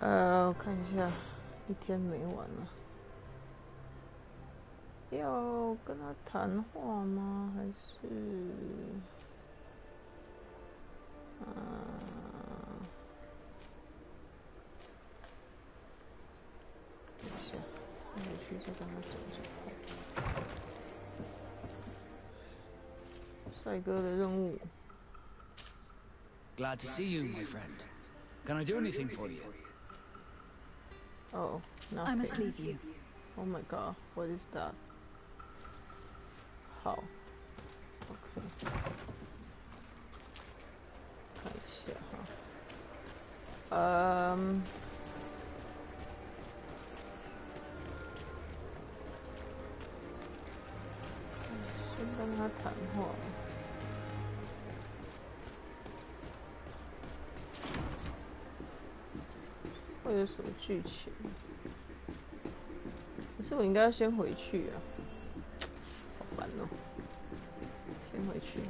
我看一下，一天没完了。要跟他谈话吗？还是等一下，回去再跟他讲讲话。帅哥的任务。Glad to see you, my friend. Can I do anything for you? Oh, nothing. I must leave you. Oh my god, what is that? 好 ，OK， 看一下哈，先跟他谈话。会有什么剧情？可是我应该要先回去啊，好烦哦。先回去。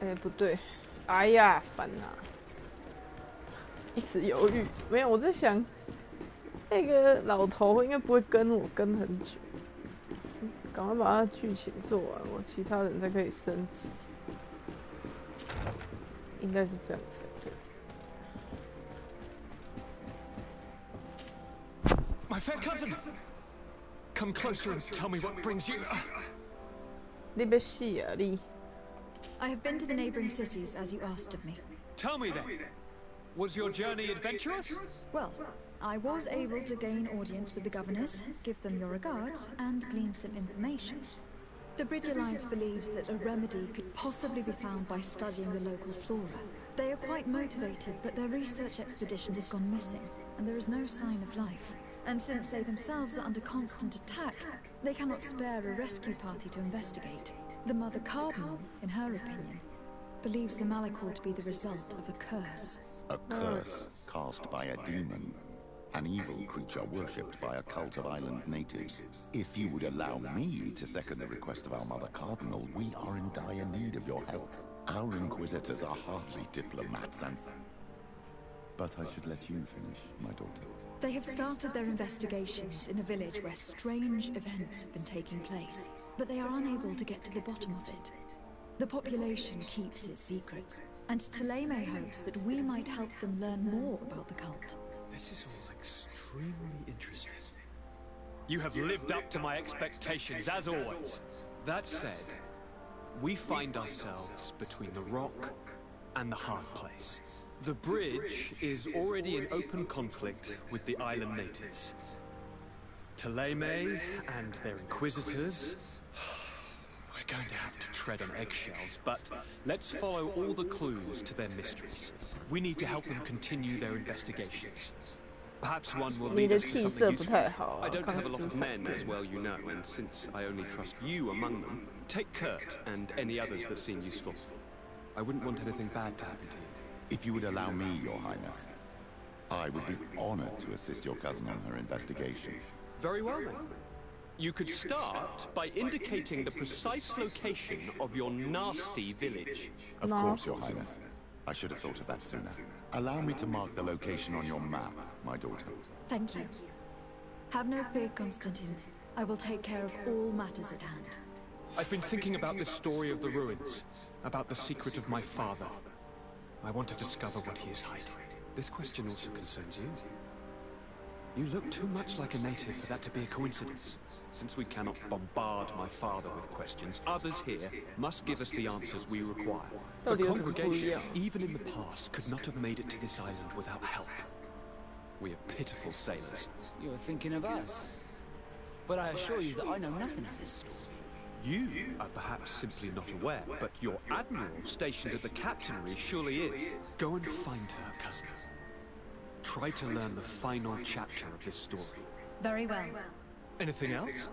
哎，不对，哎呀，烦啊！一直犹豫，没有，我在想，那个老头应该不会跟我跟很久，赶快把他剧情做完，我其他人才可以升级。应该是这样才对。My fair cousin, come closer and tell me what brings you. 你别死啊你！ I have been to the neighboring cities as you asked of me. Tell me then, was your journey adventurous? Well, I was able to gain audience with the governors, give them your regards, and glean some information. The Bridge Alliance believes that a remedy could possibly be found by studying the local flora. They are quite motivated, but their research expedition has gone missing, and there is no sign of life. And since they themselves are under constant attack, they cannot spare a rescue party to investigate. The Mother Cardinal, in her opinion, believes the Malachor to be the result of a curse. A curse cast by a demon. An evil creature worshipped by a cult of island natives. If you would allow me to second the request of our Mother Cardinal, we are in dire need of your help. Our inquisitors are hardly diplomats and... But I should let you finish, my daughter. They have started their investigations in a village where strange events have been taking place, but they are unable to get to the bottom of it. The population keeps its secrets, and Taleme hopes that we might help them learn more about the cult. This is all extremely interesting. You have lived up to my expectations, as always. That said, we find ourselves between the rock and the hard place. The bridge is already in open conflict with the island natives. Taleme and their inquisitors... We're going to have to tread on eggshells, but let's follow all the clues to their mysteries. We need to help them continue their investigations. Perhaps one will lead us to something useful. I don't have a lot of men, as well you know, and since I only trust you among them, take Kurt and any others that seem useful. I wouldn't want anything bad to happen to you. If you would allow me, Your Highness, I would be honored to assist your cousin on her investigation. Very well, then. You could start by indicating the precise location of your nasty village. Of course, Your Highness. I should have thought of that sooner. Allow me to mark the location on your map, my daughter. Thank you. Have no fear, Constantine. I will take care of all matters at hand. I've been thinking about this story of the ruins, about the secret of my father. I want to discover what he is hiding. This question also concerns you. You look too much like a native for that to be a coincidence. Since we cannot bombard my father with questions, others here must give us the answers we require. The congregation, even in the past, could not have made it to this island without help. We are pitiful sailors. You're thinking of us. But I assure you that I know nothing of this story. You are perhaps simply not aware, but your admiral stationed at the captainry surely is. Go and find her, cousin. Try to learn the final chapter of this story. Very well. Anything else?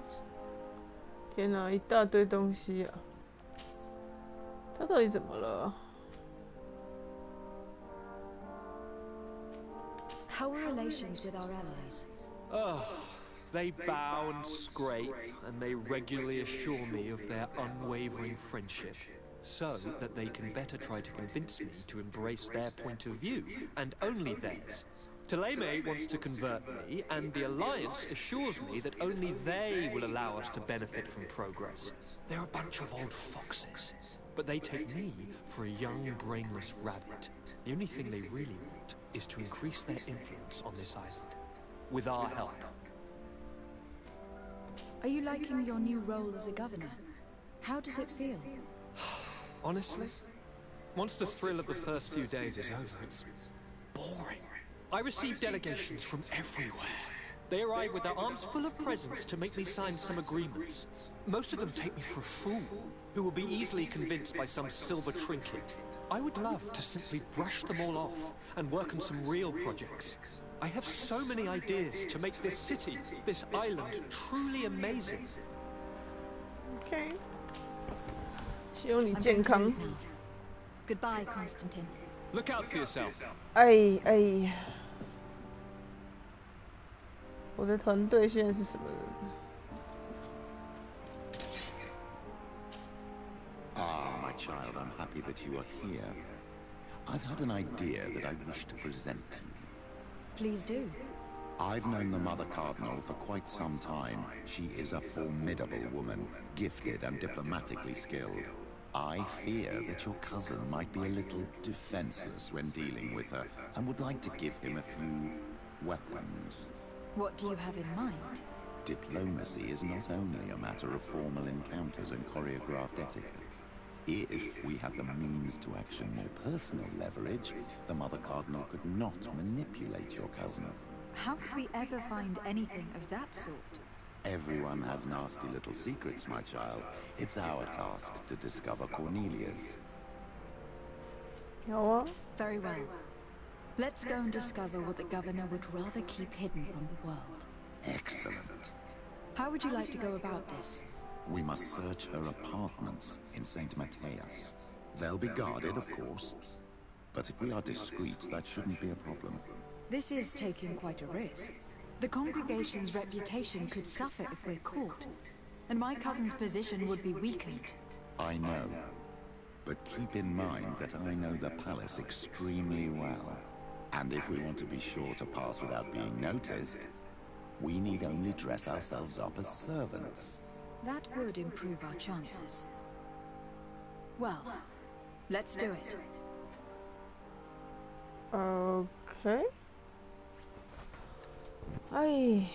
天哪，一大堆东西啊！他到底怎么了？ How are relations with our allies? Oh, they bow and scrape, and they regularly assure me of their unwavering friendship. so that they can better try to convince me to embrace their point of view, and only theirs. Taleme wants to convert me, and the Alliance assures me that only they will allow us to benefit from progress. They're a bunch of old foxes, but they take me for a young, brainless rabbit. The only thing they really want is to increase their influence on this island. With our help. Are you liking your new role as a governor? How does it feel? Honestly, once the thrill of the first few days is over, it's boring. I receive delegations from everywhere. They arrive with their arms full of presents to make me sign some agreements. Most of them take me for a fool, who will be easily convinced by some silver trinket. I would love to simply brush them all off and work on some real projects. I have so many ideas to make this city, this island, truly amazing. Okay. 希望你 I'm 健 going to 康。 leave now. Goodbye, Constantine. Look out for yourself. 哎，我的团队现在是什么人？ Ah, my child, I'm happy that you are here. I've had an idea that I wish to present to you. Please do. I've known the Mother Cardinal for quite some time. She is a formidable woman, gifted and diplomatically skilled. I fear that your cousin might be a little defenseless when dealing with her, and would like to give him a few weapons. What do you have in mind? Diplomacy is not only a matter of formal encounters and choreographed etiquette. If we had the means to action more personal leverage, the Mother Cardinal could not manipulate your cousin. How could we ever find anything of that sort? Everyone has nasty little secrets, my child. It's our task to discover Cornelia's. 好啊， Very well. Let's go and discover what the governor would rather keep hidden from the world. Excellent. How would you like to go about this? We must search her apartments in St. Matthias. They'll be guarded, of course. But if we are discreet, that shouldn't be a problem. This is taking quite a risk. The congregation's reputation could suffer if we're caught, and my cousin's position would be weakened. I know. But keep in mind that I know the palace extremely well. And if we want to be sure to pass without being noticed, we need only dress ourselves up as servants. That would improve our chances. Well, let's do it. OK。哎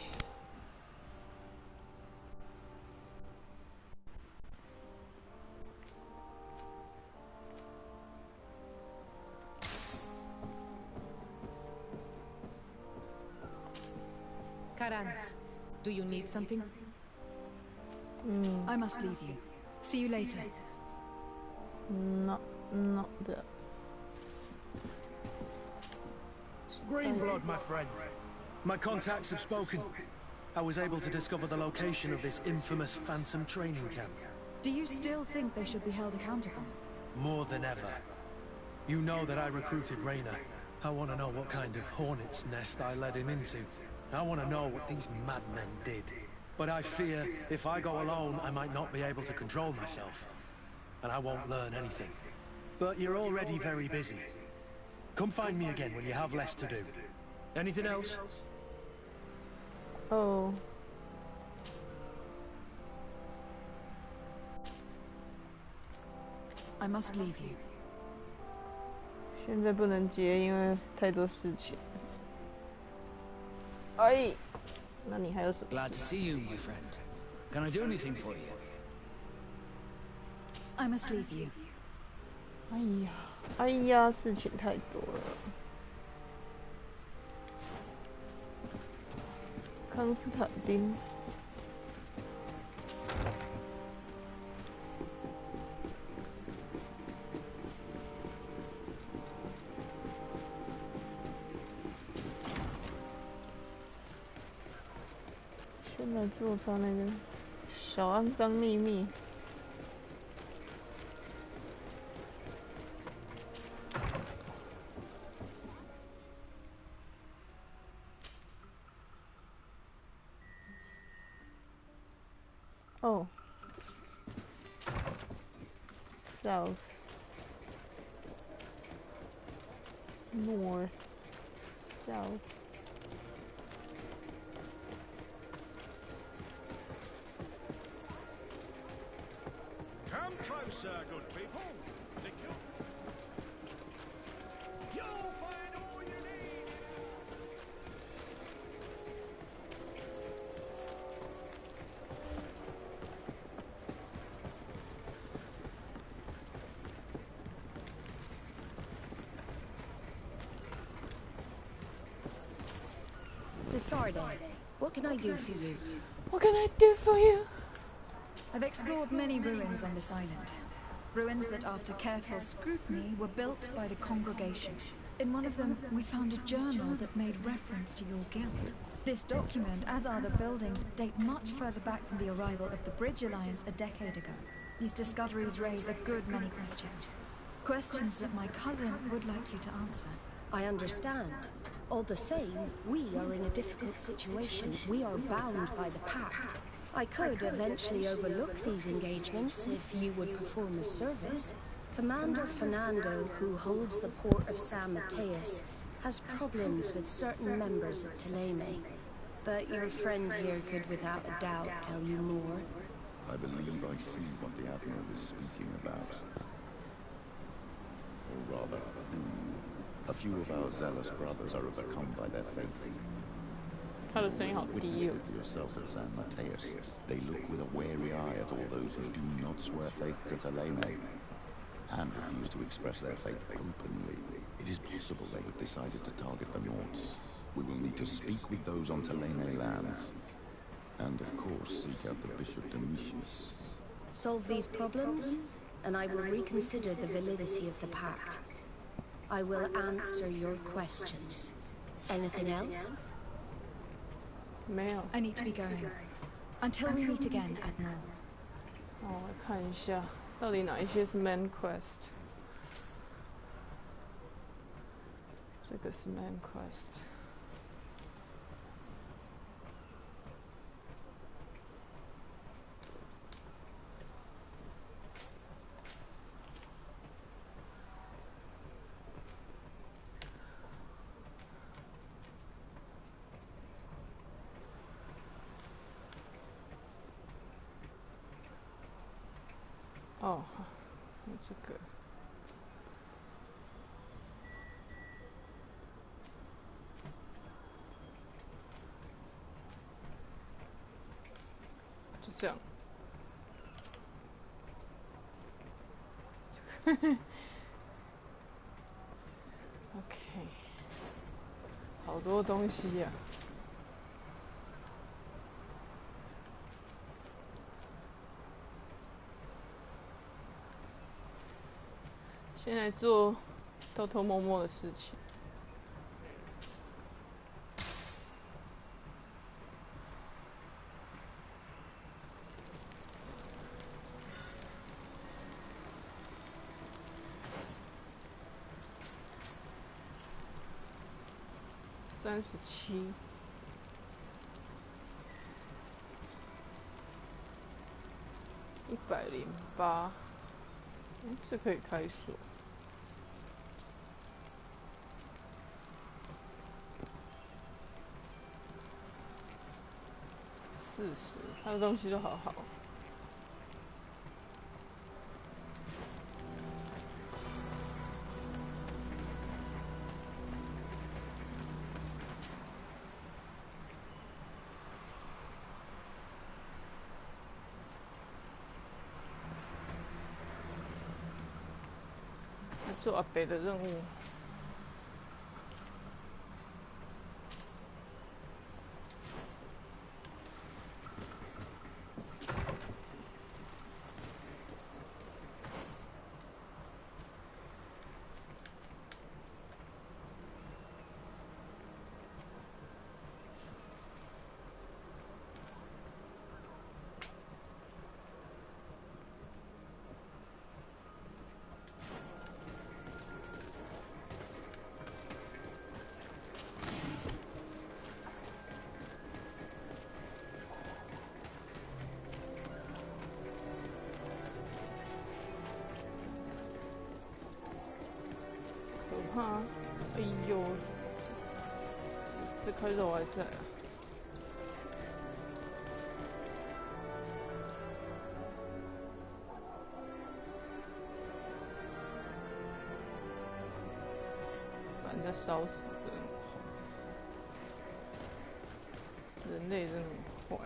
，Karans, do you need something? I must leave you. See you later. not that. Greenblood, my friend. My contacts have spoken. I was able to discover the location of this infamous Phantom training camp. Do you still think they should be held accountable? More than ever. You know that I recruited Rayner. I want to know what kind of hornet's nest I led him into. I want to know what these madmen did. But I fear if I go alone, I might not be able to control myself. And I won't learn anything. But you're already very busy. Come find me again when you have less to do. Anything else? Oh， I must leave you. 现在不能接，因为太多事情。哎，那你还有什么 Glad to 事？ see you, my friend. Can I do anything for you? I must leave you. 哎呀，哎呀，事情太多了。康斯坦丁，先来做他那个小肮脏秘密。哦， south, north, south. Come closer, good people. You'll find all you need. Desarde, what can I do for you? What can I do for you? I've explored many ruins on this island. Ruins that, after careful scrutiny, were built by the congregation. In one of them, we found a journal that made reference to your guild. This document, as are the buildings, date much further back than the arrival of the Bridge Alliance a decade ago. These discoveries raise a good many questions. Questions that my cousin would like you to answer. I understand. All the same, we are in a difficult situation. We are bound by the pact. I could eventually overlook these engagements if you would perform a service. Commander Fernando, who holds the port of San Mateus, has problems with certain members of Teleme. But your friend here could without a doubt tell you more. I believe I see what the Admiral is speaking about. Or rather, who. A few of our zealous brothers are overcome by their faith. Witnessed it for yourself at San Mateus. They look with a wary eye at all those who do not swear faith to Teleme, and refuse to express their faith openly. It is possible they have decided to target the Nords. We will need to speak with those on Teleme lands, and of course seek out the Bishop Domitius. Solve these problems, and I will reconsider the validity of the pact. I will answer your questions. Anything else? I need to be going. Until we meet again, Admiral. 我来看一下，到底哪一些是 main quest？ 这个是 main quest。哦，这个。就这样。OK， 好多东西呀、先来做偷偷摸摸的事情。37，108，这可以开锁。40，他的东西都好好。来做阿北的任务。哈，哎呦，这块肉还在啊。把人家烧死的很好，人类真的很坏。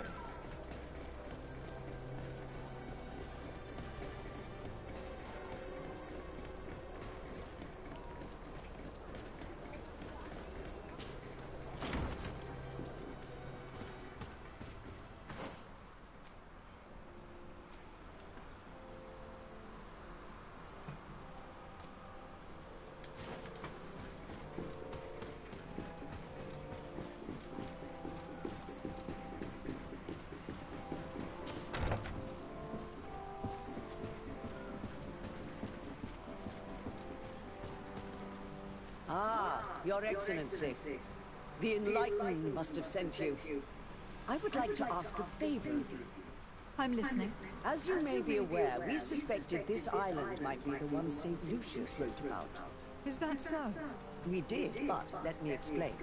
Your Excellency, the Enlightened must have sent you. I would like to ask a favor of you. I'm listening. As you may be aware, we suspected this island might be the one St. Lucius wrote about. Is that so? We did, but let me explain.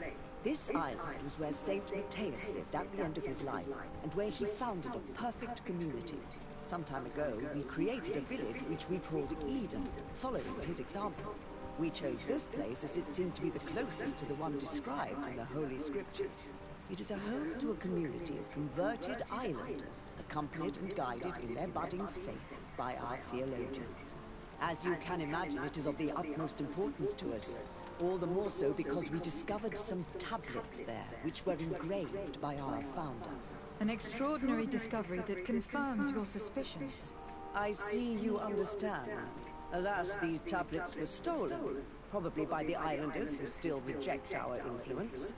This island was where St. Matthias lived at the end of his life, and where he founded a perfect community. Some time ago, we created a village which we called Eden, following his example. We chose this place as it seemed to be the closest to the one described in the Holy Scriptures. It is a home to a community of converted islanders, accompanied and guided in their budding faith by our theologians. As you can imagine, it is of the utmost importance to us, all the more so because we discovered some tablets there, which were engraved by our founder. An extraordinary discovery that confirms your suspicions. I see you understand. Alas, these tablets were stolen, probably by the islanders who still reject our influence.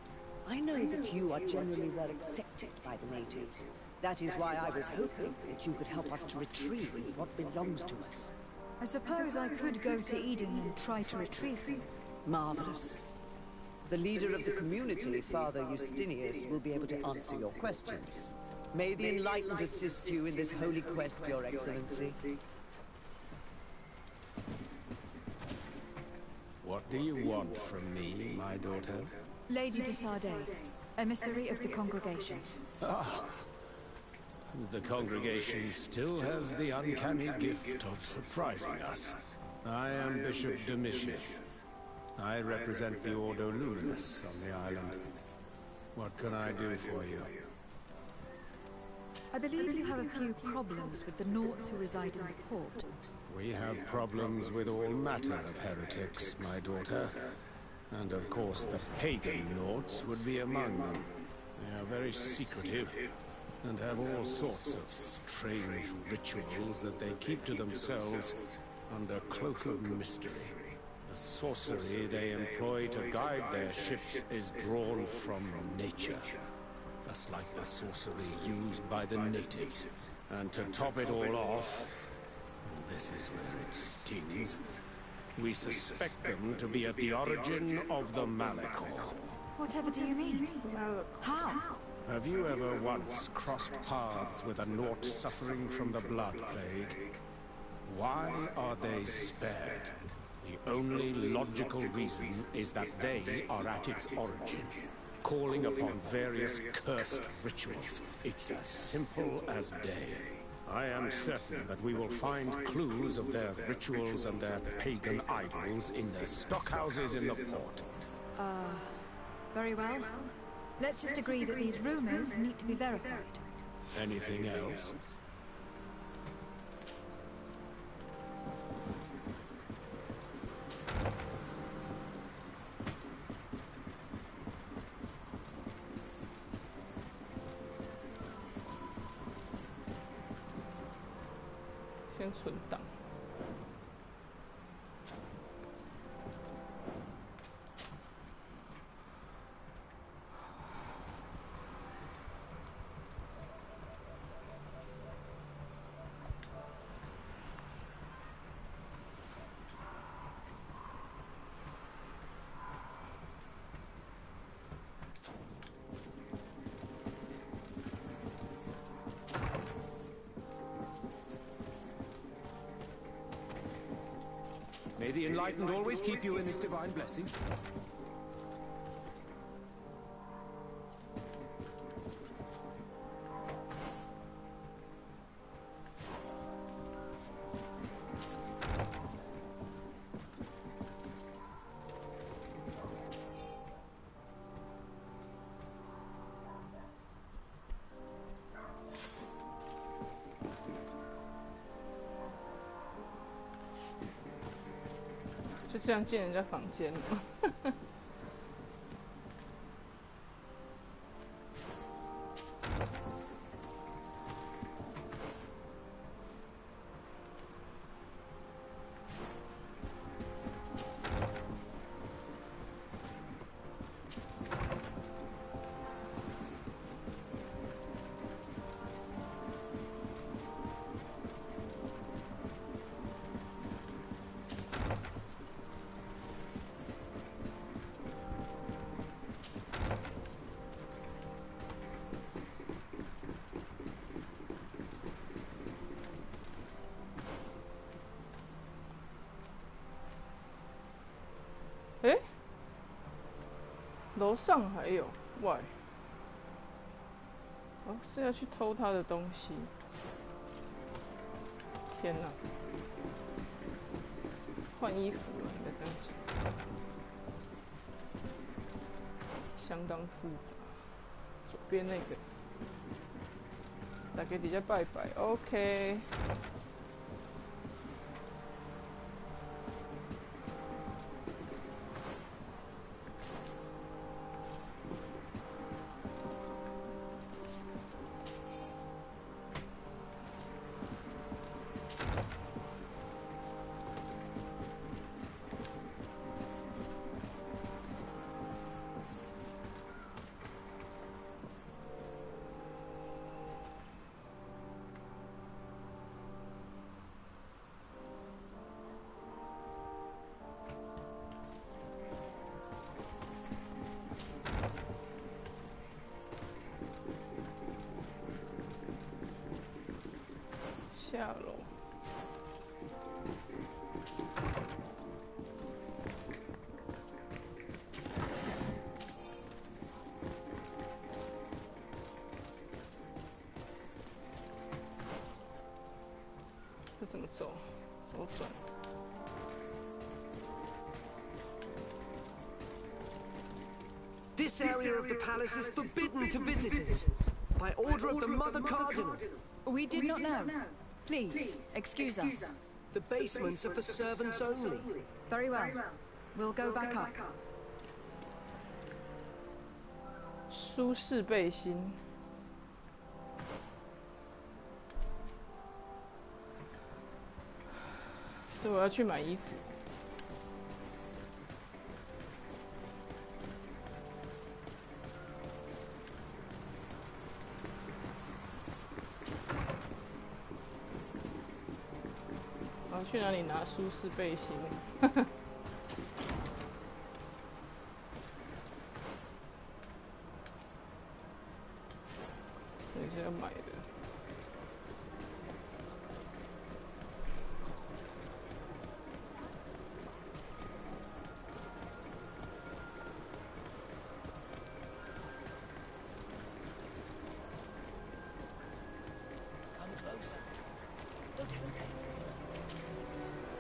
I know that you are generally well accepted by the natives. That is why I was hoping that you could help us to retrieve what belongs to us. I suppose I could go to Eden and try to retrieve them. Marvelous. The leader of the community, Father Justinius, will be able to answer your questions. May the Enlightened assist you in this holy quest, Your Excellency. What do you want from me, my daughter? Lady de Sardet, emissary of the congregation. Ah, the congregation still has the uncanny gift of surprising us. I am Bishop Domitius. I represent the Ordo Luminous on the island. What can I do for you? I believe you have a few problems with the Nauts who reside in the port. We have problems with all matter of heretics, my daughter. And of course the pagan Nauts would be among them. They are very secretive, and have all sorts of strange rituals that they keep to themselves under cloak of mystery. The sorcery they employ to guide their ships is drawn from nature, just like the sorcery used by the natives. And to top it all off, this is where it stings, we suspect them to be at the origin of the Malachor. Whatever do you mean? How? Have you ever once crossed paths with a Naut suffering from the blood plague? Why are they spared? The only logical reason is that they are at its origin, calling upon various cursed rituals. It's as simple as day. I am certain that we will find clues of their rituals and their pagan idols in their stockhouses in the port. Very well. Let's just agree that these rumors need to be verified. Anything else?先存档。May the enlightened always keep you in this divine blessing.就这样进人家房间了。诶，楼上还有喂，哦，是要去偷他的东西。天哪！换衣服了，应该这样讲。相当复杂。左边那个，大家底下拜拜 ，OK。下楼。这怎么走？左转。This area of the palace is forbidden to visitors by order of the Mother Cardinal. We did not know. Please, excuse us. The basements are for servants only. Very well. We'll go back up. 舒适背心。所以我要去买衣服。我要去哪里拿舒适背心？这里是要买的。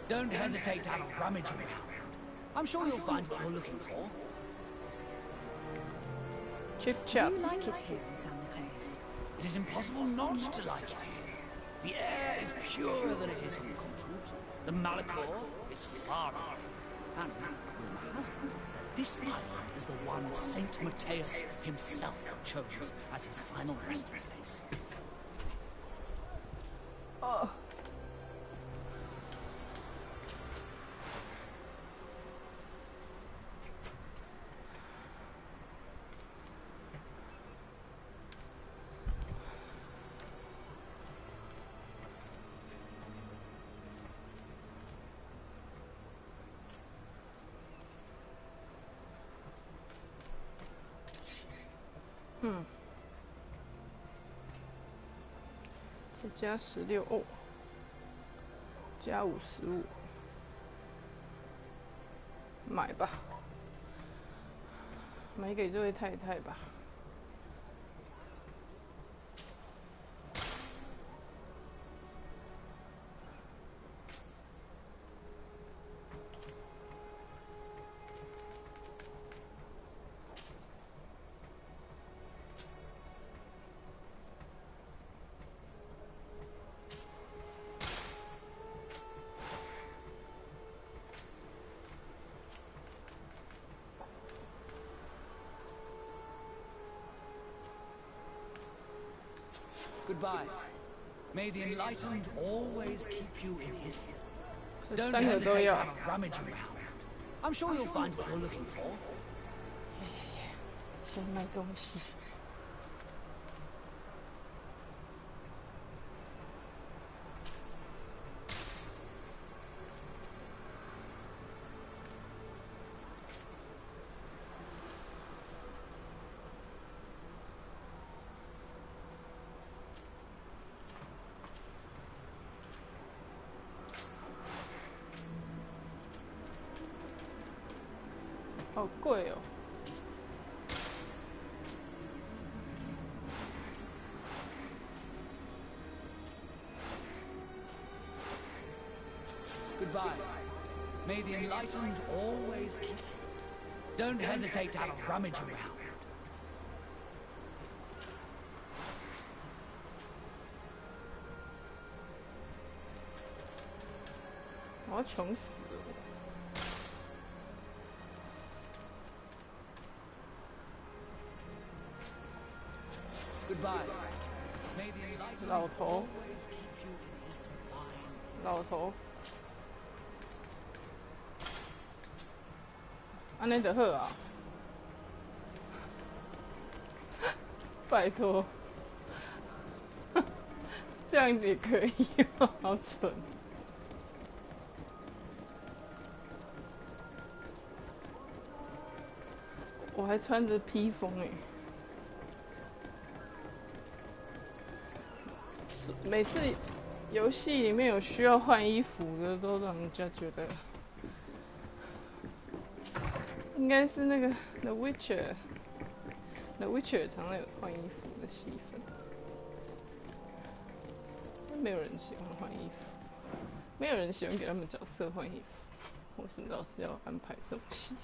Don't hesitate to have a rummage around. I'm sure you'll find what you're looking for. Chip Do chop. you like it here in San Mateus? It is impossible not to like it here. The air is purer than it is on the continent. The Malachor is far away. And rumor has it that this island is the one Saint Mateus himself chose as his final resting place. Oh.再加16哦，加55。买吧，买给这位太太吧。Goodbye. May the enlightened always keep you in his. Don't 三个都 hesitate to 要。 have a rummage around. I'm sure you'll find what you're looking for. 先卖东西。好贵哦。Goodbye. May the enlightened always keep. Don't hesitate to have a rummage around. 我要穷死了。 Goodbye. May the enlightened 老头， always keep you in his divine. 老头，安内德赫啊！拜托，这样子也可以哦，好蠢。我还穿着披风哎。 每次游戏里面有需要换衣服的，都让人家觉得应该是那个 The Witcher 常常有换衣服的戏份，没有人喜欢换衣服，没有人喜欢给他们角色换衣服，为什么老是要安排这种戏？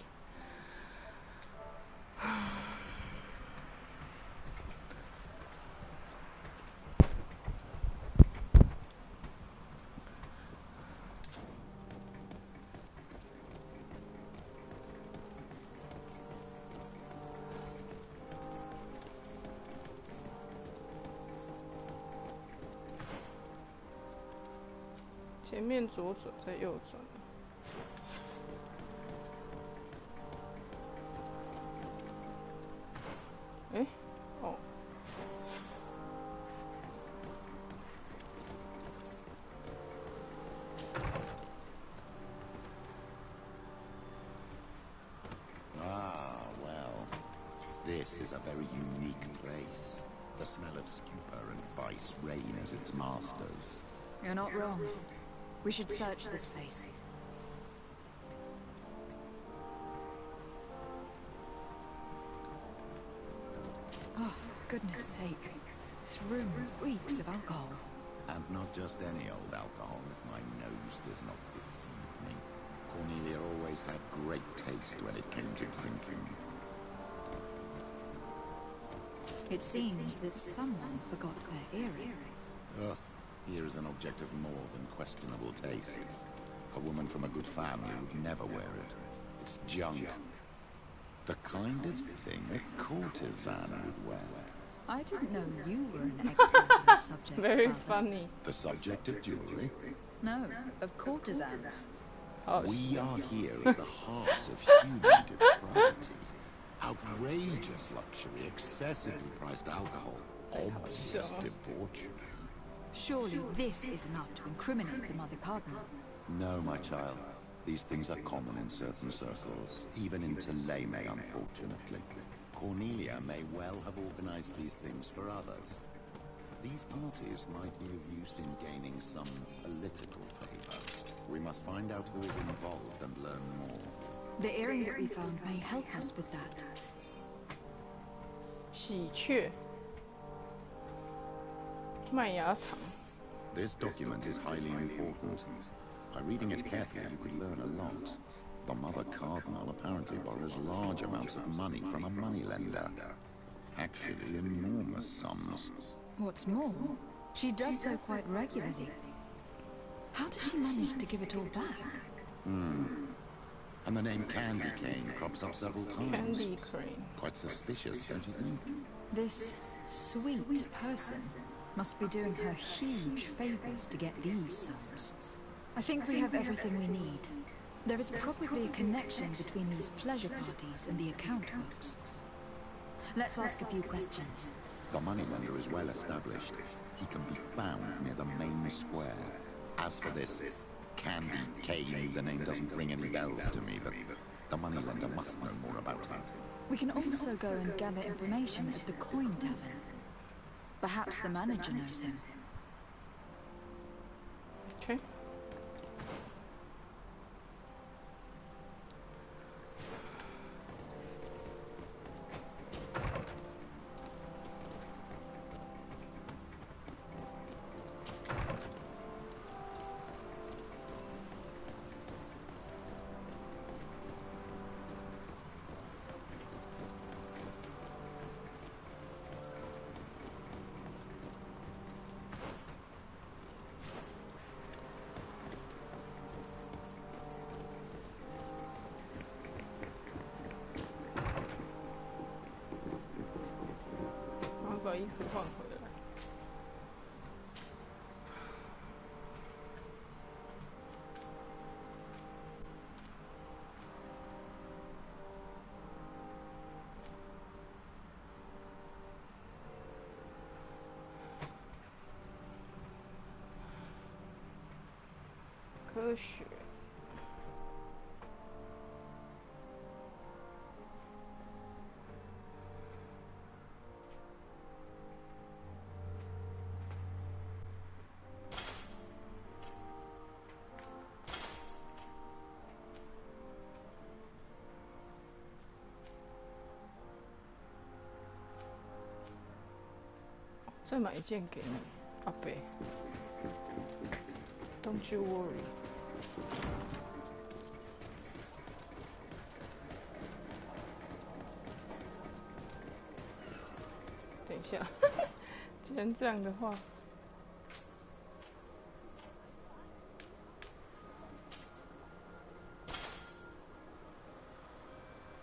前面左转，再右转。哎，哦。Ah, well. This is a very unique place. The smell of stupor and vice reign as its masters. You're not wrong. We should search this place. Oh, for goodness sake. This room reeks of alcohol. And not just any old alcohol, if my nose does not deceive me. Cornelia always had great taste when it came to drinking. It seems that someone forgot their earring. Ugh, here is an object of more than questionable taste. A woman from a good family would never wear it. It's junk. The kind of thing a courtesan would wear. I didn't know you were an expert on the subject. Very Father. funny. The subject of jewelry? No, of courtesans. Oh, We are here at the heart of human depravity. Outrageous luxury, excessively priced alcohol, obvious debauchery. Surely this is enough to incriminate the Mother Cardinal. No, my child. These things are common in certain circles, even in Tuleme, unfortunately. Cornelia may well have organized these things for others. These parties might be of use in gaining some political favor. We must find out who is involved and learn more. The earring that we found may help us with that. 喜鹊，麦芽糖。This document is highly important. By reading it carefully, you could learn a lot. The Mother Cardinal apparently borrows large amounts of money from a moneylender. Actually, enormous sums. What's more, she does so quite regularly. How does she manage to give it all back? And the name Candy Cane crops up several times. Candy Cane. Quite suspicious, don't you think? This sweet person must be doing her huge favors to get these sums. I think we have everything we need. There is probably a connection between these pleasure parties and the account books. Let's ask a few questions. The moneylender is well established. He can be found near the main square. As for this Candy Cane, the name doesn't ring any bells to me, but the moneylender must know more about him. We can also go and gather information at the Coin Tavern. Perhaps the manager knows him. Okay.把衣服换回来。科学。再买一件给你，阿贝。Don't you worry。等一下，既然这样的话，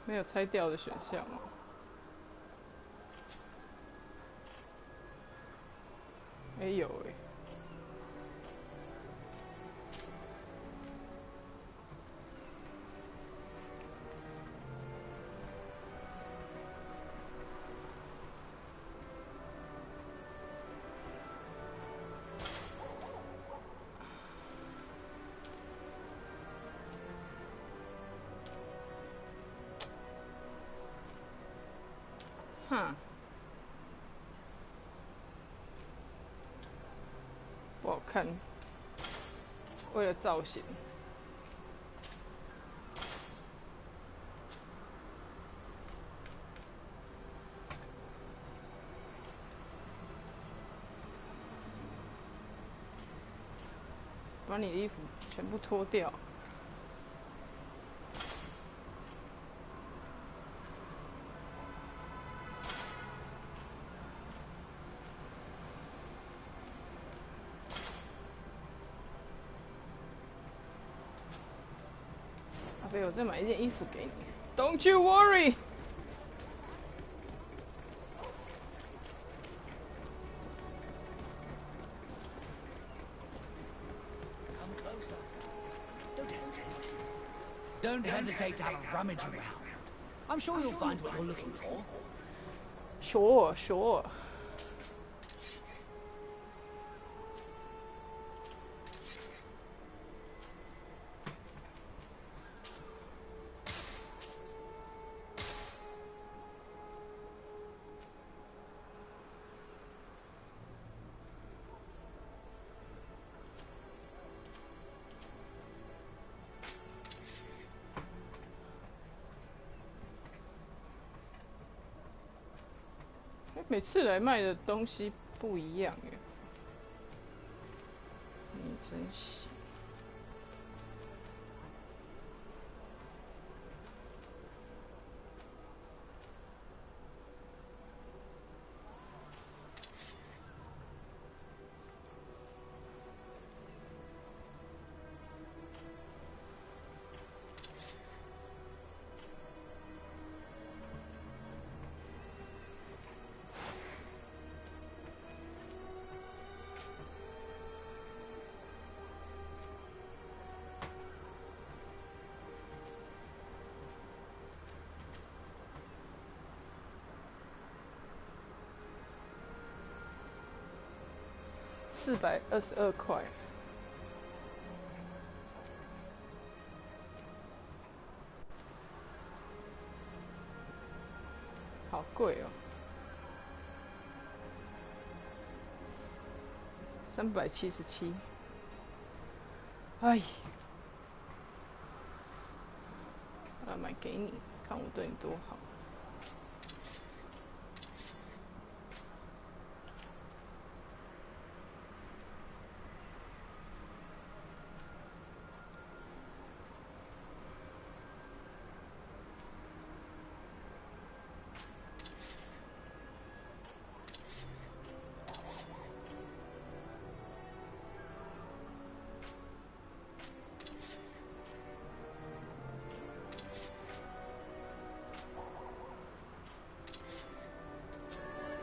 没有拆掉的选项吗？哎有哎。哼，不好看，为了造型。把你的衣服全部脱掉。阿飞，我再买一件衣服给你。Don't you worry。Don't hesitate to have a rummage around. I'm sure you'll find what you're looking for. Sure, sure. 每次来卖的东西不一样耶。你真行。422块，好贵哦！377，哎，买给你，看我对你多好。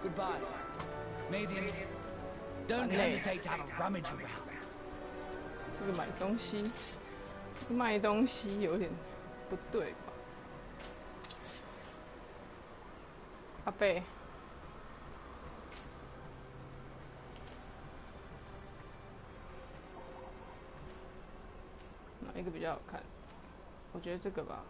Goodbye, Mathian. Don't hesitate to have a rummage around. 这个买东西，卖东西有点不对吧？阿贝，哪一个比较好看？我觉得这个吧。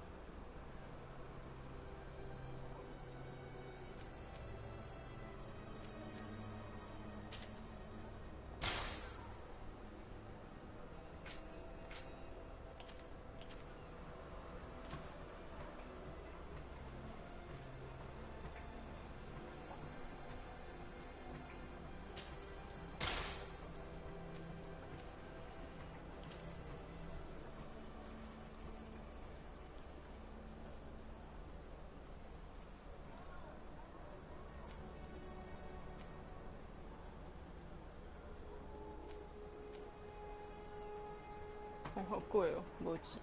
哦，好贵哦，没钱。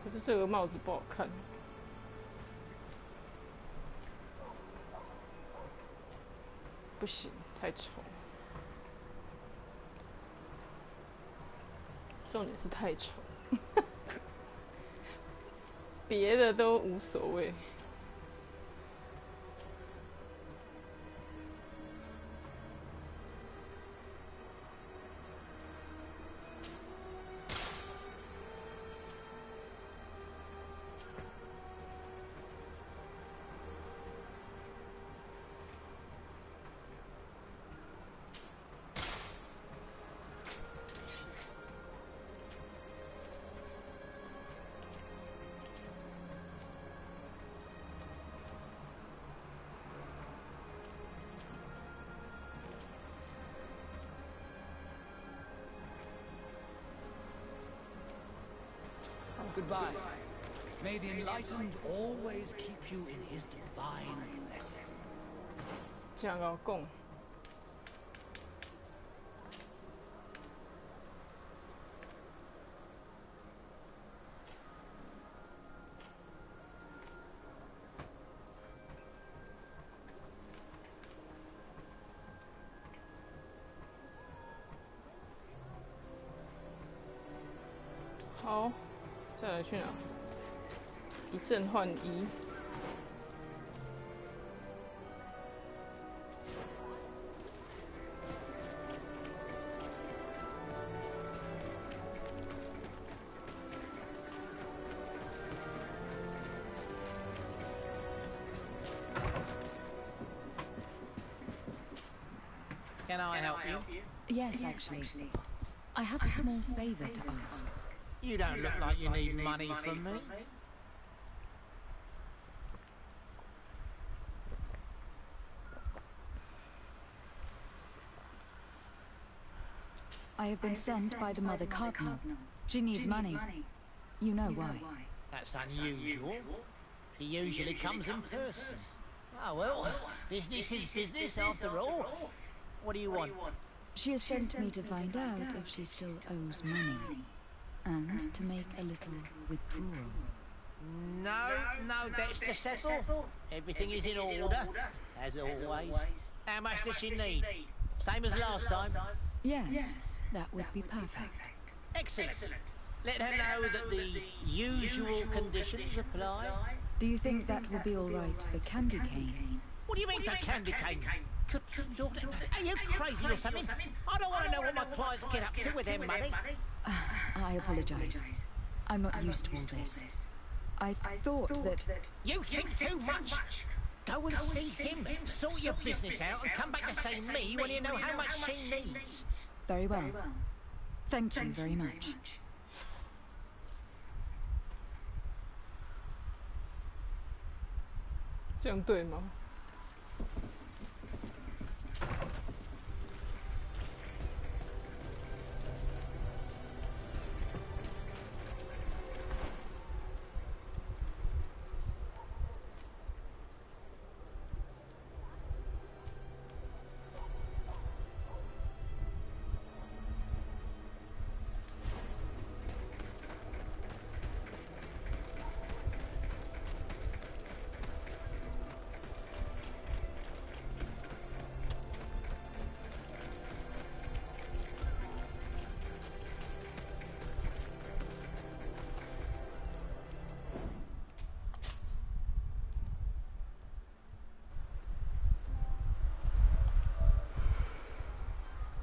可是这个帽子不好看，不行，太丑。重点是太丑，别的都无所谓。Goodbye. May the enlightened always keep you in his divine blessing. 这样要供。好，再来去哪？一阵换一。Can I help you? Yes, actually. I have a small favor to ask. You don't look like you need money from me. I have been sent by the Mother Cardinal. She needs money. You know why. That's unusual. She usually comes in person. Oh well, business is business after all. What do you want? She has sent me to find out if she still owes money. And to make a little withdrawal. No debts to settle. Everything is in order, as always. How much does she need? Same as last time? Yes, that would be perfect. Excellent. Let her know that the usual conditions apply. Do you think that will be all right for Candy Cane? What do you mean for Candy Cane? Good Lord, are you crazy or something? I don't want to know what my clients get up to with their money. I apologize. I'm not used to all this. I thought that... You think too much? Go and see him, sort your business out, and come back to see me when you know how much she needs. Very well. Thank you very much. 这样对吗？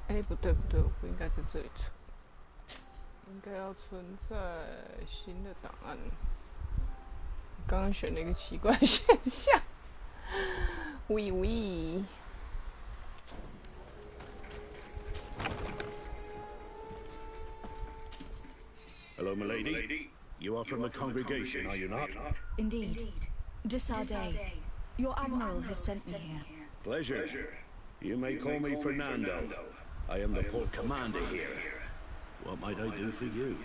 哎，不对不对，我不应该在这里存，应该要存在新的档案。刚刚选了一个奇怪的选项，喂喂。Hello, milady. You are from the congregation, are you not? Indeed. De Sardet, your admiral has sent me here. Pleasure. You may call me Fernando. I am the port commander here. What might I do for you?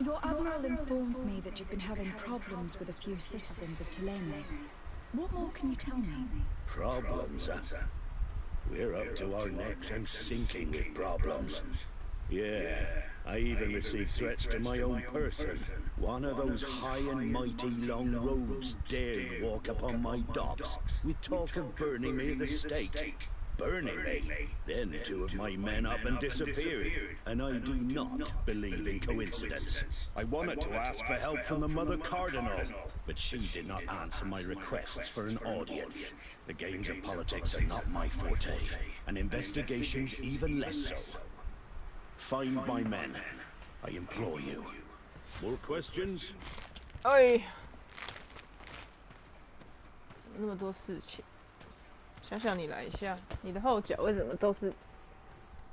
Your admiral informed me that you've been having problems with a few citizens of Teleme. What more can you tell me? Problems, huh? We're up to our necks and sinking with problems. Yeah, I even received threats to my own person. One of those high and mighty long robes dared walk upon my docks with talk of burning me at the stake. Burning me? Then two of my men up and disappeared, and I do not believe in coincidence. I wanted to ask for help from the Mother Cardinal, but she did not answer my requests for an audience. The games of politics are not my forte, and investigations even less so. Find my men, I implore you. More questions? 哎，怎么那么多事情？想想你来一下，你的后脚为什么都是？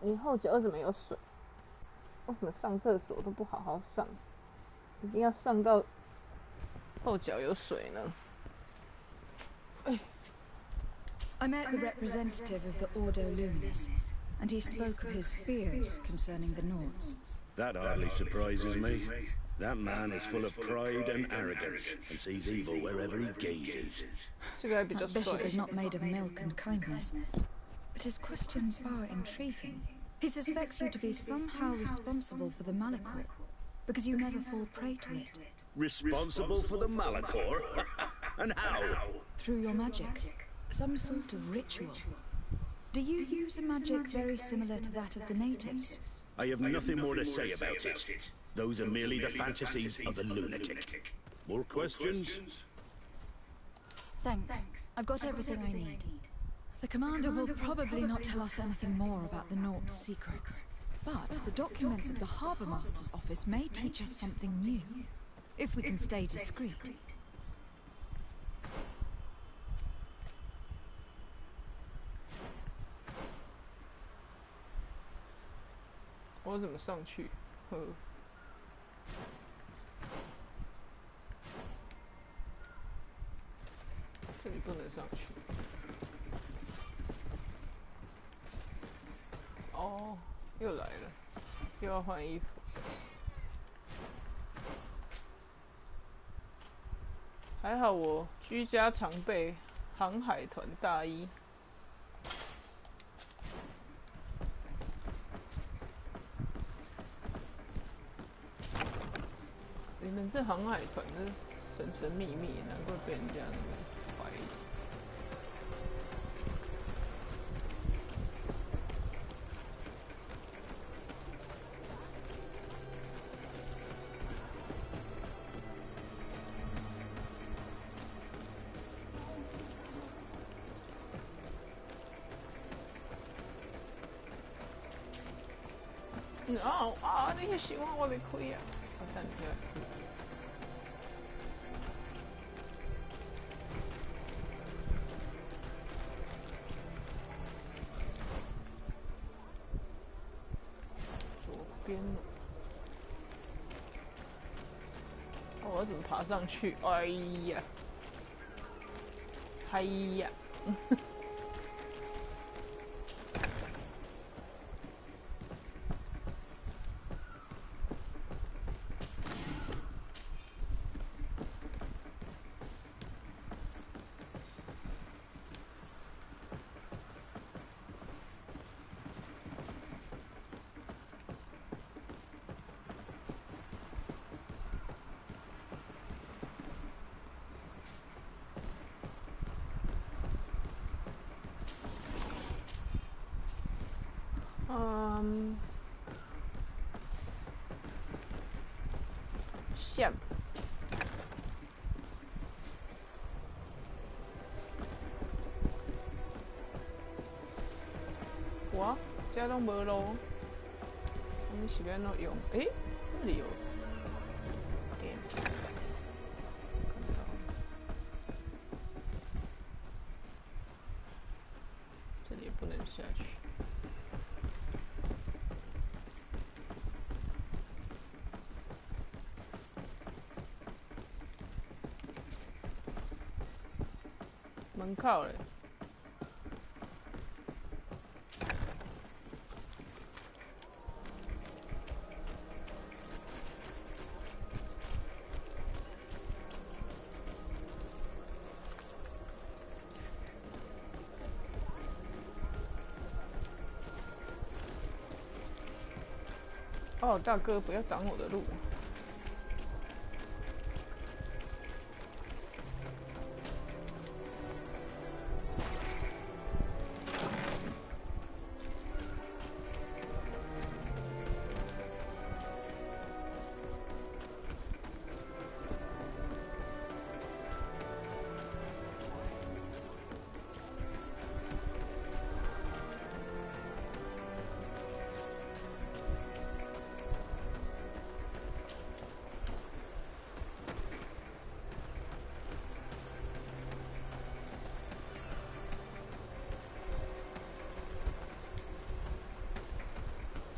你后脚为什么有水？为什么上厕所都不好好上？一定要上到后脚有水呢？哎。I met the representative of the Ordo Luminis, and he spoke of his fears concerning the Nords. That hardly surprises me. That man is full of pride and arrogance, and sees evil wherever he gazes. That bishop is not made of milk and kindness, but his questions are intriguing. He suspects you to be somehow responsible for the Malachor, because you never fall prey to it. Responsible for the Malachor? And how? Through your magic. Some sort of ritual. Do you use a magic very similar to that of the natives? I have nothing more to say about it. Those are merely the fantasies of a lunatic. More questions? Thanks. I've got everything I need. The commander will probably not tell us anything more about the Nort's secrets. But the documents at the Harbour Master's office may teach us something new, if we can stay discreet. 我怎么上去？呵，这里不能上去。哦，又来了，又要换衣服。还好我居家常备航海团大衣。你们是航海团，这是神神秘秘，难怪被人家那么怀疑。啊！那些希望我袂开啊！等一下。左边了。哦，我要怎么爬上去？哎呀！哎呀！线。哇，这拢无路，我们是要怎用？诶，这里有点，看到，这里也不能下去。门口嘞。哦，大哥，不要挡我的路。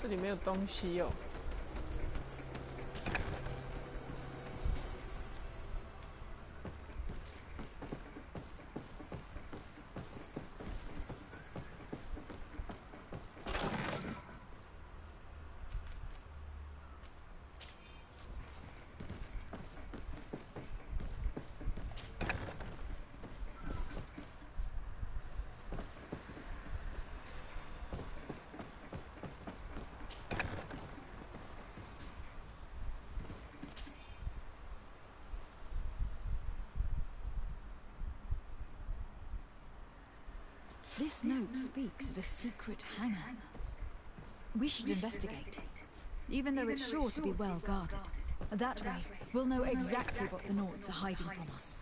这里没有东西哦。This note speaks of a secret hangar. We should investigate, even though it's sure to be well guarded. That way, we'll know exactly what the Nords are hiding from us.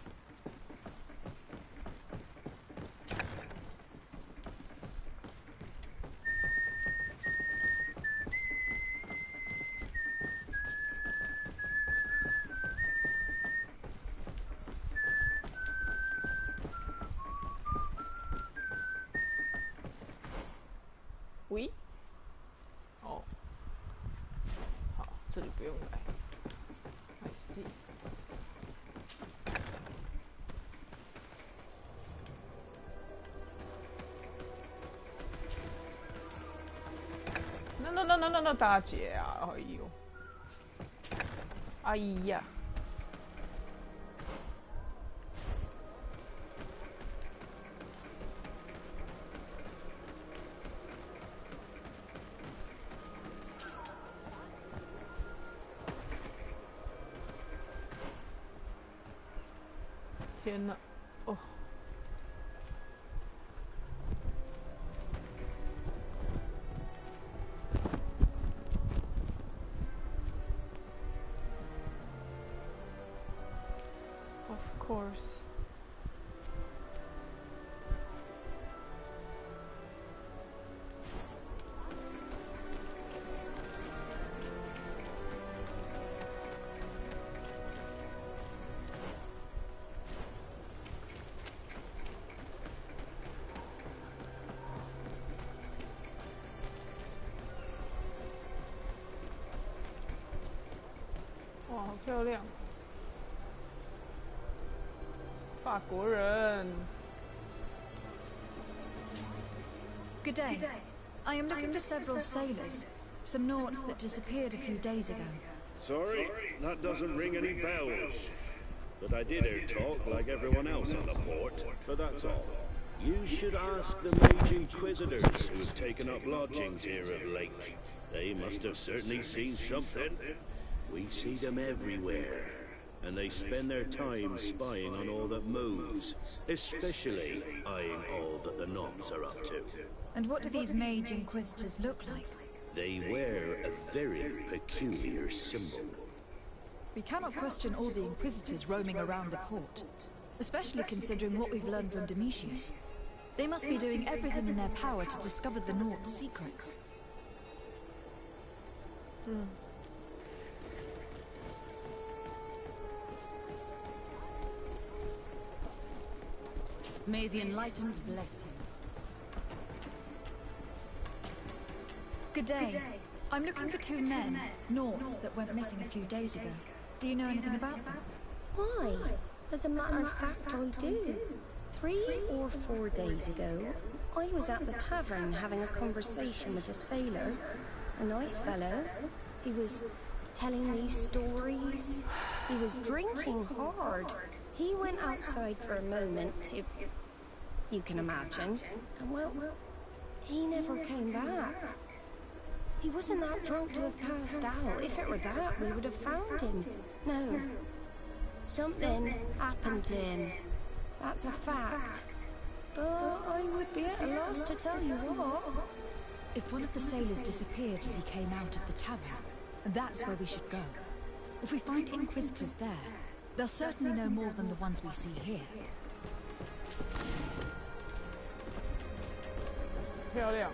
喂，哦，好，这里不用来。I see。那，大姐啊，哎呦，哎呀。天哪！哦。Of course.哇，好漂亮！法国人。Good day. I am looking for several sailors, some Nauts that disappeared a few days ago. Sorry, that doesn't ring any bells. But I did hear talk like everyone else on the port, but that's all. You should ask the Mage Inquisitors who have taken up lodgings here of late. They must have certainly seen something. We see them everywhere, and they spend their time spying on all that moves, especially eyeing all that the Nauts are up to. And what do these Mage Inquisitors look like? They wear a very peculiar symbol. We cannot question all the Inquisitors roaming around the port, especially considering what we've learned from Domitius. They must be doing everything in their power to discover the Nauts' secrets. May the Enlightened bless you. Good day. I'm looking for two men, Nauts, that went missing a few days ago. Do you know anything about them? Why? As a matter of fact, I do. 3 or 4 days ago, I was at the tavern having a conversation with a sailor. A nice fellow. He was telling me stories. He was drinking hard. He went outside for a moment to... you can imagine. And well, he never came back. He wasn't that drunk to have passed out. If it were that, we would have found him. No. Something happened to him. That's a fact. But I would be at a loss to tell you what. If one of the sailors disappeared as he came out of the tavern, that's where we should go. If we find Inquisitors there, they'll certainly know more than the ones we see here. 漂亮。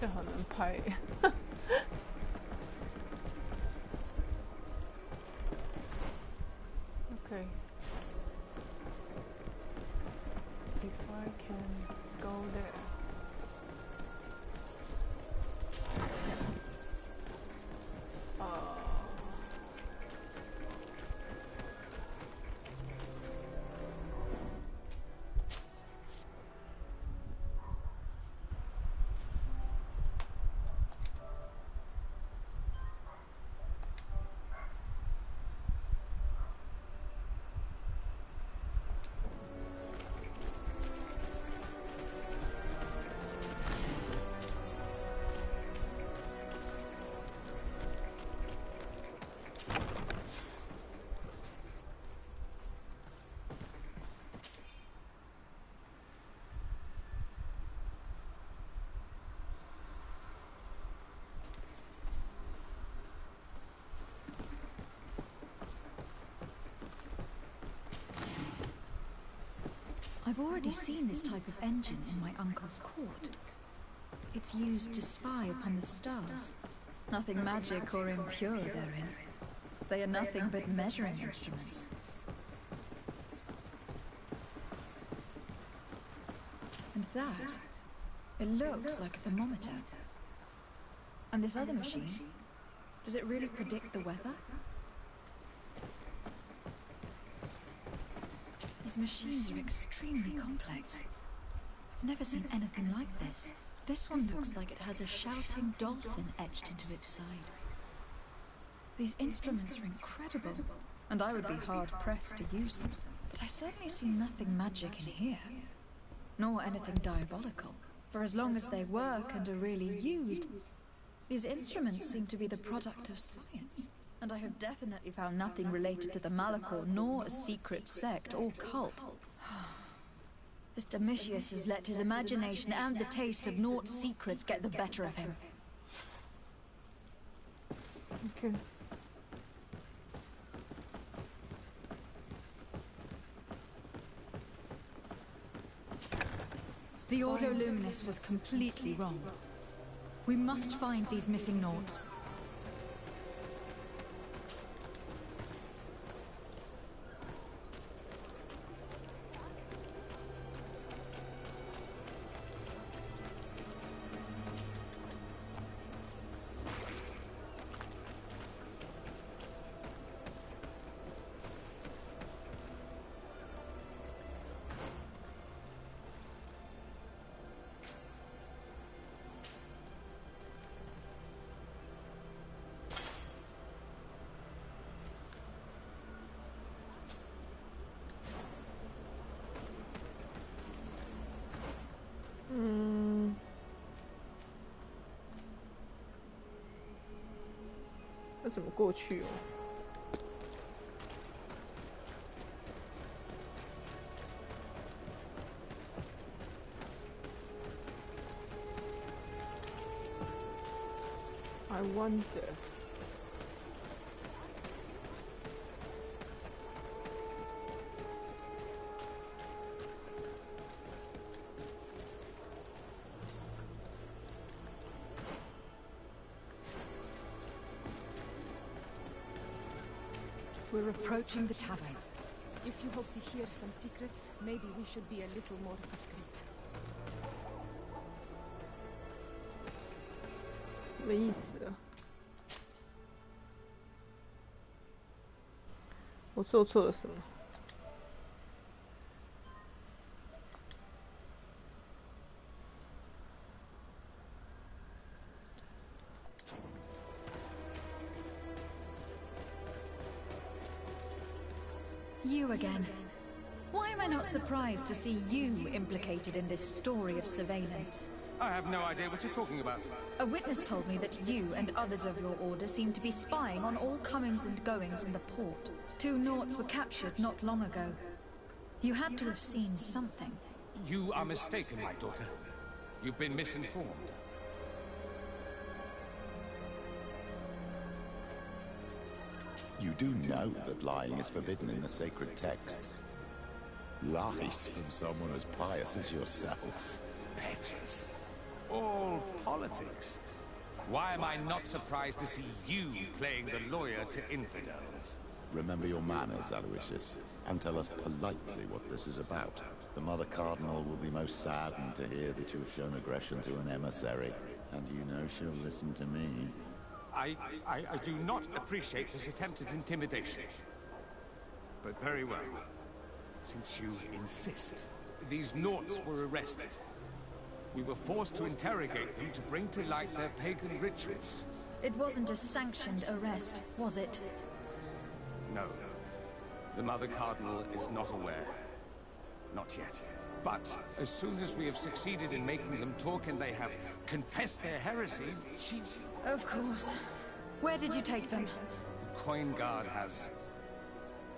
这很难拍。Okay. If I can go there. I've already seen this type of engine in my uncle's court. It's used to spy upon the stars. Nothing magic or impure therein. They are nothing but measuring instruments. And that, it looks like a thermometer. And this other machine, does it really predict the weather? These machines are extremely complex. I've never seen anything like this. This one looks like it has a shouting dolphin etched into its side. These instruments are incredible, and I would be hard-pressed to use them. But I certainly see nothing magic in here, nor anything diabolical. For as long as they work and are really used, these instruments seem to be the product of science. And I have definitely found nothing related to the Malachor, nor a secret sect or cult. This Domitius has let his imagination and the taste of Naught's secrets get the better of him. Okay. The Ordo Luminis was completely wrong. We must find these missing Naught's.那怎么过去哦？I wonder. We're approaching the tavern. If you hope to hear some secrets, maybe we should be a little more discreet. 什么意思啊？我做错了什么？ You again. Why am I not surprised to see you implicated in this story of surveillance? I have no idea what you're talking about. A witness told me that you and others of your order seem to be spying on all comings and goings in the port. 2 Naught's were captured not long ago. You had to have seen something. You are mistaken, my daughter. You've been misinformed. You do know that lying is forbidden in the sacred texts. Lies from someone as pious as yourself. Petrus. All politics. Why am I not surprised to see you playing the lawyer to infidels? Remember your manners, Aloysius, and tell us politely what this is about. The Mother Cardinal will be most saddened to hear that you have shown aggression to an emissary, and you know she'll listen to me. I do not appreciate this attempted intimidation. But very well. Since you insist, these Naught's were arrested. We were forced to interrogate them to bring to light their pagan rituals. It wasn't a sanctioned arrest, was it? No. The Mother Cardinal is not aware. Not yet. But as soon as we have succeeded in making them talk and they have confessed their heresy, she... Of course. Where did you take them? The Coin Guard has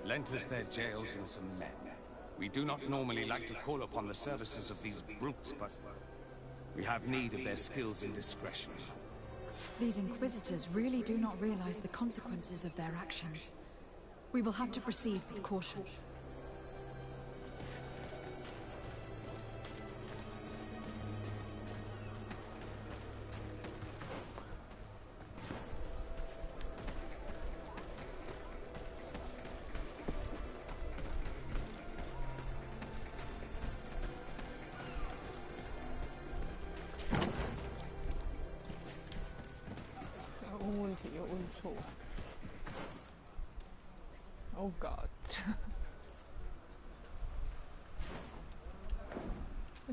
lent us their jails and some men. We do not normally like to call upon the services of these brutes, but we have need of their skills and discretion. These Inquisitors really do not realize the consequences of their actions. We will have to proceed with caution.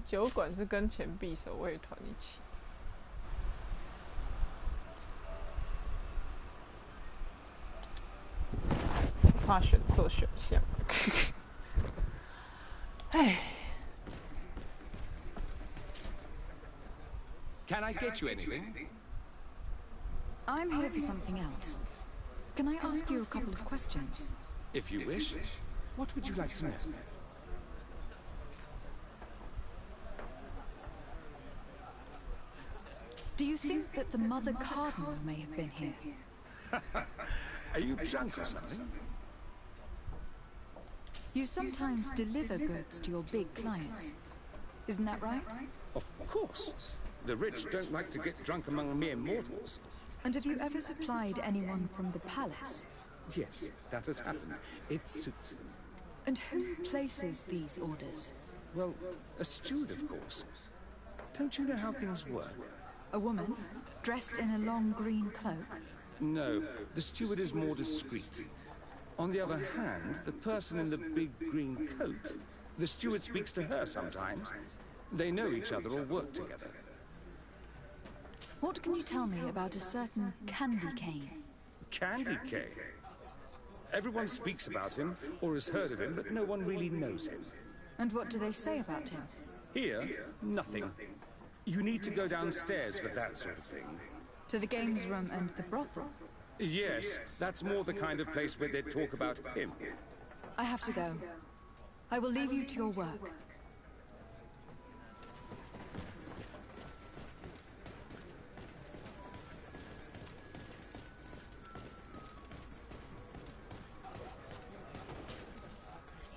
酒馆是跟钱币守卫团一起。怕选错选项。唉。Can I get you anything? I'm here for something else. Can I ask you a couple of questions? If you wish. What would you like to know? Do you think that the Mother Cardinal may have been here? Are you drunk or something? You sometimes deliver goods to your big clients. Isn't that right? Of course. The rich don't like to get drunk among mere mortals. And have you ever supplied anyone from the palace? Yes, that has happened. It suits them. And who places these orders? Well, a steward, of course. Don't you know how things work? A woman, dressed in a long green cloak? No, the steward is more discreet. On the other hand, the person in the big green coat, the steward speaks to her sometimes. They know each other or work together. What can you tell me about a certain Candy Cane? Candy Cane? Everyone speaks about him, or has heard of him, but no one really knows him. And what do they say about him? Here, nothing. You need to go downstairs for that sort of thing. To the games room and the brothel? Yes, that's more the kind of place where they talk about him. I have to go. I will leave you to your work.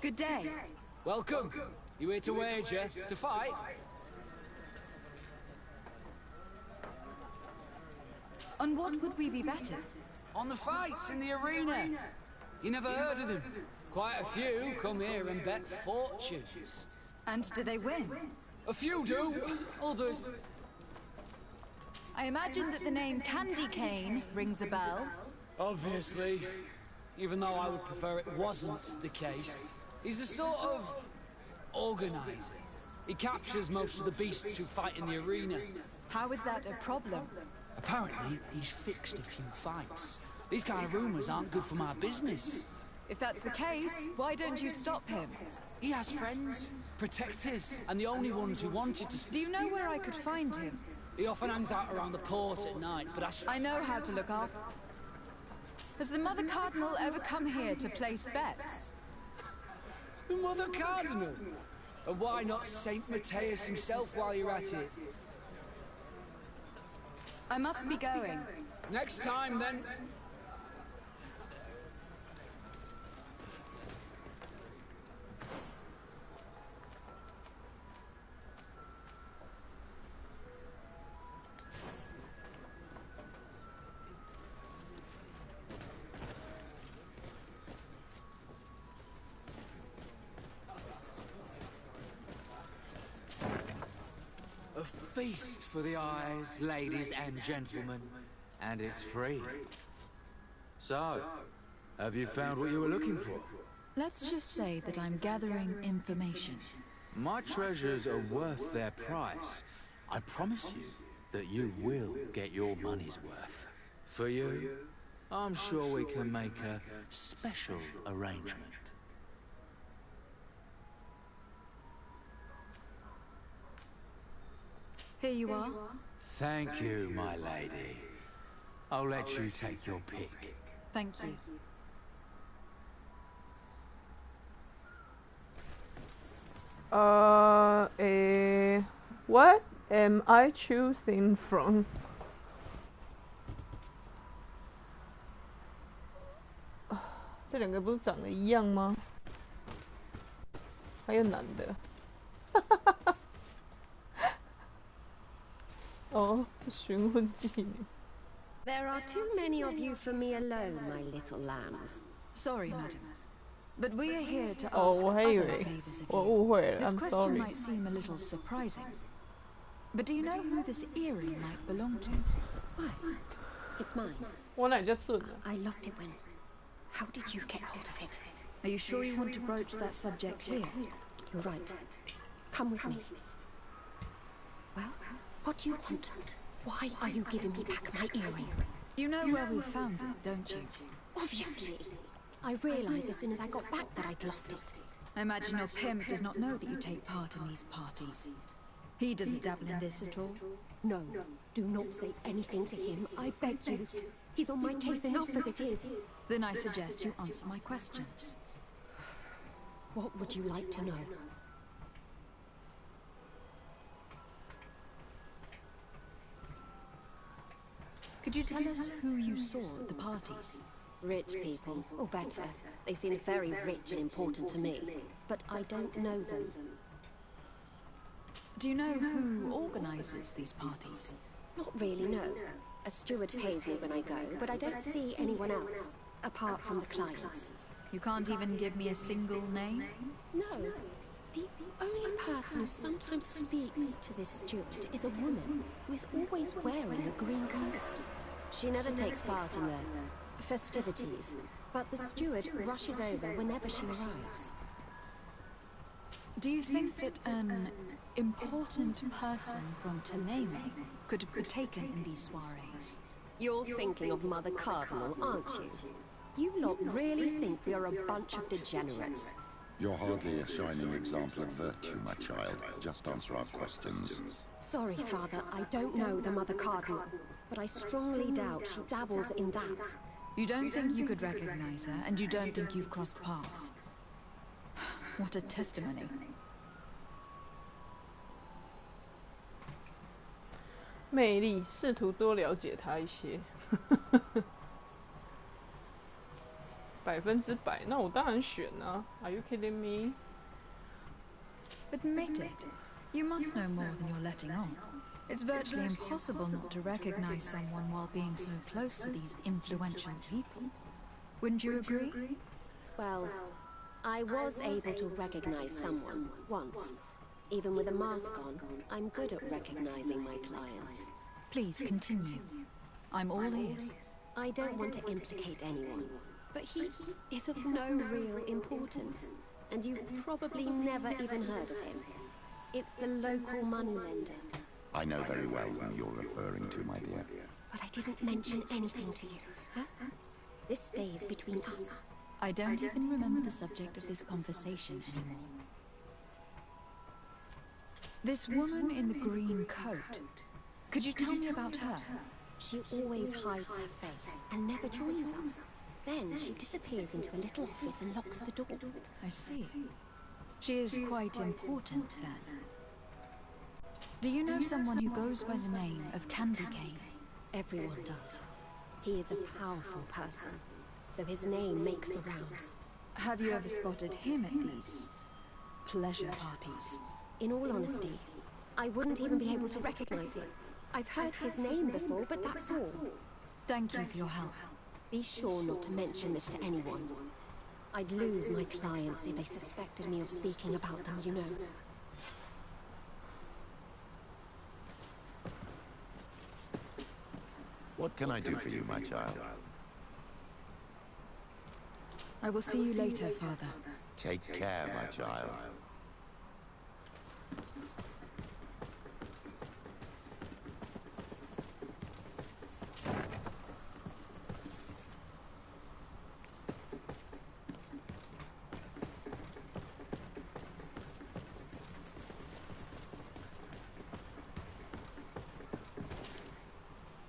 Good day. Welcome. You here to wager? To fight? On what would we be better? On the fights in the arena. You never heard of them? Quite a few come here and bet fortunes. And do they win? A few do, others... I imagine that the name Candy Cane rings a bell. Obviously. Even though I would prefer it wasn't the case. He's a sort of... organizer. He captures most of the beasts who fight in the arena. How is that a problem? Apparently, he's fixed a few fights. These kind of rumors aren't good for my business. If that's the case, why don't you stop him? He has friends, protectors, and the only ones who wanted to... Do you know where I could find him? He often hangs out around the port at night, but I know how to look after... Has the Mother Cardinal ever come here to place bets? The Mother Cardinal? And why not Saint Matthias himself while you're at it? I must be going. Next time, then. A feast for the eyes, ladies and gentlemen, and it's free. So, have you found what you were looking for? Let's just say that I'm gathering information. My treasures are worth their price. I promise you that you will get your money's worth. For you, I'm sure we can make a special arrangement. Here you are. Thank you, my lady. I'll let you take your pick. Thank you. What am I choosing from? 这两个不是长得一样吗？还有男的。哦，寻婚妓女。There are too many of you for me alone, my little lambs. Sorry, madam. But we are here to ask 我还以 other 为 favors of 我 you. 误会了 This ，I'm question sorry. might seem a little surprising. But do you know who this earring might belong to? Why? It's mine. 我哪叫准了？ I lost it when... How did you get hold of it? Are you sure you want to broach that subject here? You're right. Come with me. Well, what do you want? Why are you giving me back my earring? You know where we found it, don't you? Obviously. I realized as soon as I got back that I'd lost it. I imagine your pimp does not know that you take part in these parties. He doesn't dabble in this at all? No. Do not say anything to him, I beg you. He's on my case enough as it is. Then I suggest you answer my questions. What would you like to know? Could you tell us who you saw at the parties? Rich people, or better. They seem very rich and important to me, but I don't know them. Do you know who organizes these parties? Not really, no. A steward pays me when I go, but I don't see anyone else, apart from the clients. You can't even give me a single name? No. The only person who sometimes speaks to this steward is a woman who is always wearing a green coat. She never takes part in the festivities, but the steward rushes over whenever she arrives. Do you think that an important person from Teleme could have partaken in these soirees? You're thinking of Mother Cardinal, aren't you? You lot really think we are a bunch of degenerates. You're hardly a shining example of virtue, my child. Just answer our questions. Sorry, Father, I don't know the Mother Cardinal, but I strongly doubt she dabbles in that. You don't think you could recognize her, and you don't think you've crossed paths. What a testimony. 魅力，试图多了解他一些。100%，那我当然选啊 ！Are you kidding me? Admit it. You must know more than you're letting on. It's virtually impossible not to recognize someone while being so close to these influential people. Wouldn't you agree? Well, I was able to recognize someone once. Even with a mask on, I'm good at recognizing my clients. Please continue. I'm all ears. I don't want to implicate anyone, but he is of no real importance, and you've probably never even heard of him. It's the local moneylender. I know very well who you're referring to, my dear. But I didn't mention anything to you, huh? This stays between us. I don't even remember the subject of this conversation anymore. This woman in the green coat. Could you tell me about her? She always hides her face and never joins us. Then she disappears into a little office and locks the door. I see. She is quite important, then. Do you know someone who goes by the name of Candy Cane? Everyone does. He is a powerful person, so his name makes the rounds. Have you ever spotted him at these pleasure parties? In all honesty, I wouldn't even be able to recognize him. I've heard his name before, but that's all. Thank you for your help. Be sure not to mention this to anyone. I'd lose my clients if they suspected me of speaking about them, you know. What can I do for you, my child? I will see you later, Father. Take care, my child.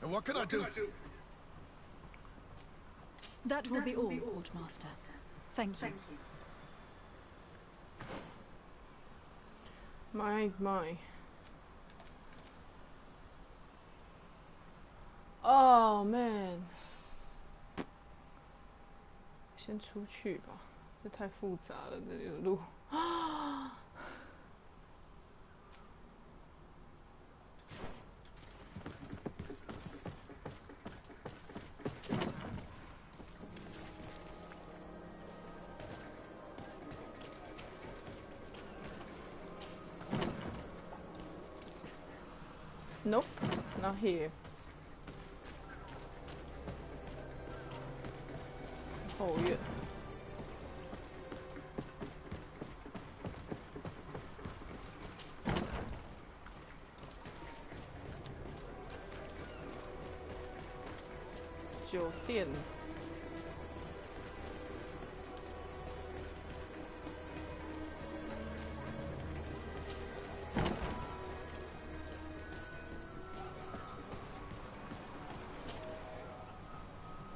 What can I do? That will be all, Courtmaster. Thank you. My. Oh man， 先出去吧，这太复杂了，这里的路。Nope, not here. 后院。酒店。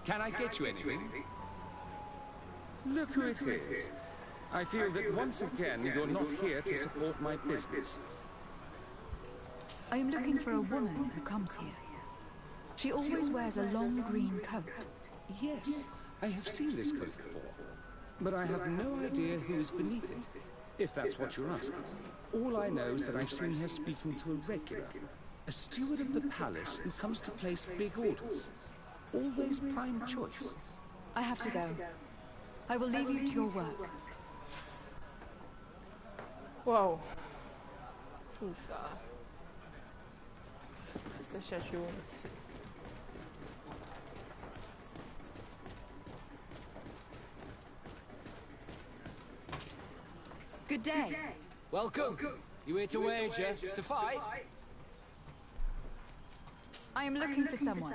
Can I get you anything? Look who it is. I feel that once again you're not here to support my business. I am looking for a woman who comes here. She always wears a long green coat. Yes, I have seen this coat before, but I have no idea who is beneath it, if that's what you're asking. All I know is that I've seen her speaking to a regular, a steward of the palace who comes to place big orders. Always prime choice. I have to go. I will leave you to your work. 哇哦，复杂。再下去问一次。Good day. Welcome. You here to wager? To fight? I am looking for someone.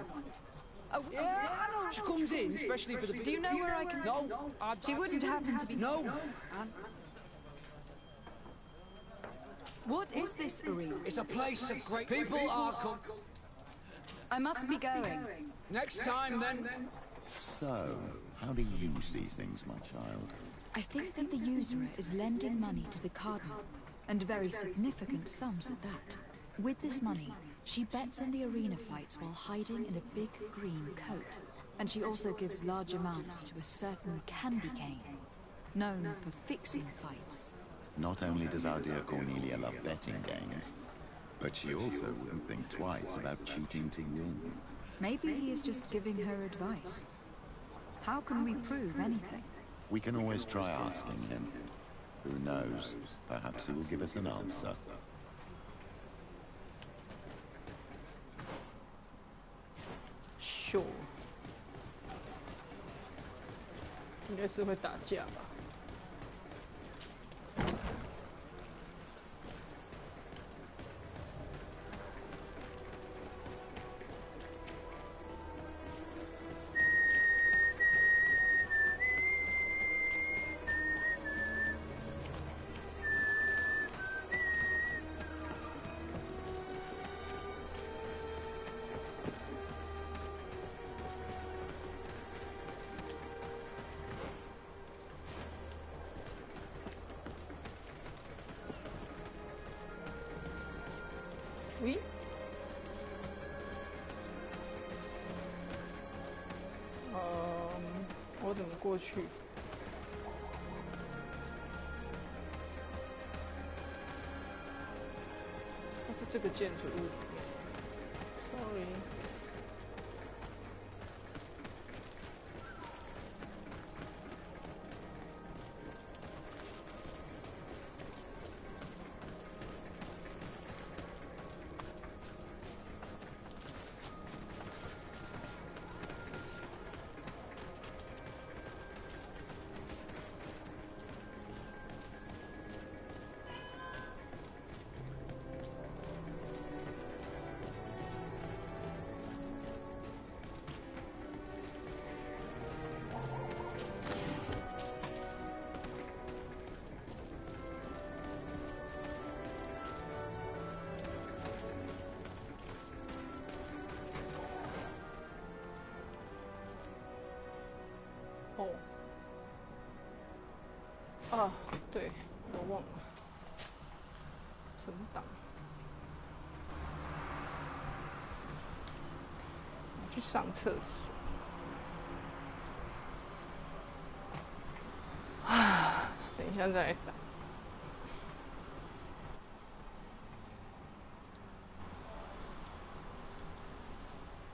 Oh, yeah, she comes in, especially for the... Do you know where I can... No, she wouldn't happen to be... No. What is this arena? It's a place of great... People are come... I must be going. Next time, then. So, how do you see things, my child? I think that the usurer is lending money to the cardinal, and very significant sums at that. With this money, she bets on the arena fights while hiding in a big green coat. And she also gives large amounts to a certain candy cane, known for fixing fights. Not only does our dear Cornelia love betting games, but she also wouldn't think twice about cheating to win. Maybe he is just giving her advice. How can we prove anything? We can always try asking him. Who knows? Perhaps he will give us an answer. Sure. 应该是会打架吧。喂，我怎么过去？是这个建筑物里面。Sorry。哦，啊，对，我忘了存档，我去上厕所。啊，等一下再来打。